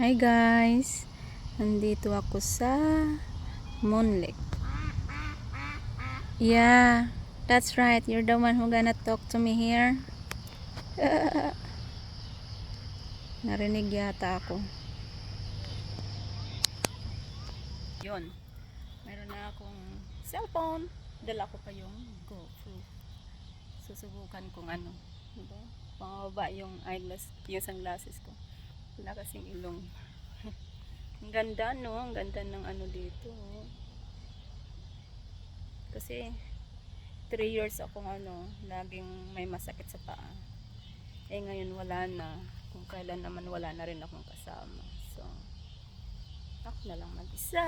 Hi guys, nandito ako sa Moon Lake. Yeah, that's right. You're the one who gonna talk to me here. Narinig yata ako. Yun, meron na akong cellphone. Dala ko pa yung GoPro. Susubukan kung ano. Diba? Pangababa yung eyeglass, yung sunglasses ko. Wala kasing ilong. Ang ganda, no? Ang ganda ng ano dito. Kasi 3 years akong laging may masakit sa paa. Eh ngayon wala na. Kung kailan naman wala na rin akong kasama. So, ako na lang mag-isa.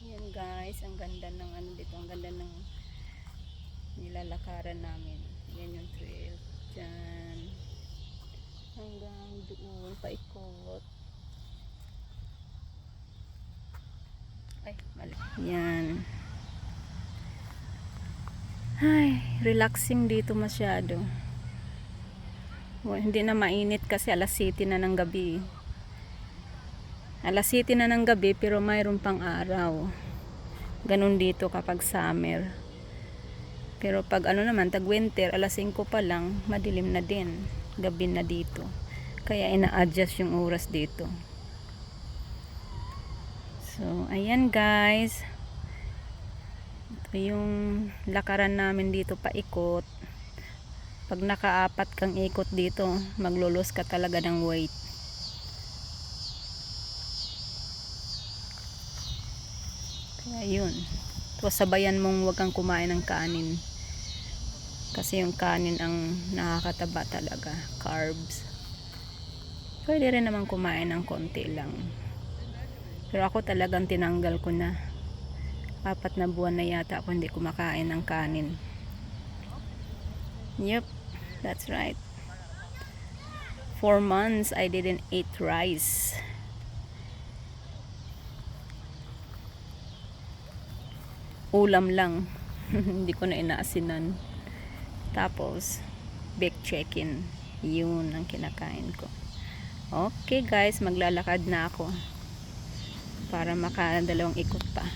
Yan guys, ang ganda ng dito. Ang ganda ng nilalakaran namin. Yan yung trail. Diyan. Hanggang doon, paikot. Ay, mali. Yan. Ay, relaxing dito masyado. Well, hindi na mainit kasi alas 7 na ng gabi. Alas 7 na ng gabi pero mayroon pang araw. Ganun dito kapag summer. Pero pag naman, tag winter, alas 5 pa lang, madilim na din. Gabi na dito. Kaya ina-adjust yung oras dito. So, ayan guys. Ito yung lakaran namin dito paikot. Pag nakaapat kang ikot dito, maglulos ka talaga ng weight. Kaya yun. Tapos sabayan mong huwag kang kumain ng kanin. Kasi yung kanin ang nakakataba talaga. Carbs. Pwede rin naman kumain ng konti lang. Pero ako talagang tinanggal ko na. 4 na buwan na yata ako hindi kumakain ng kanin. Yep, that's right. 4 months I didn't eat rice. Ulam lang. Hindi ko na inaasinan. Tapos, baked chicken. Yun ang kinakain ko. Okay guys, maglalakad na ako. Para makadalawang ikot pa.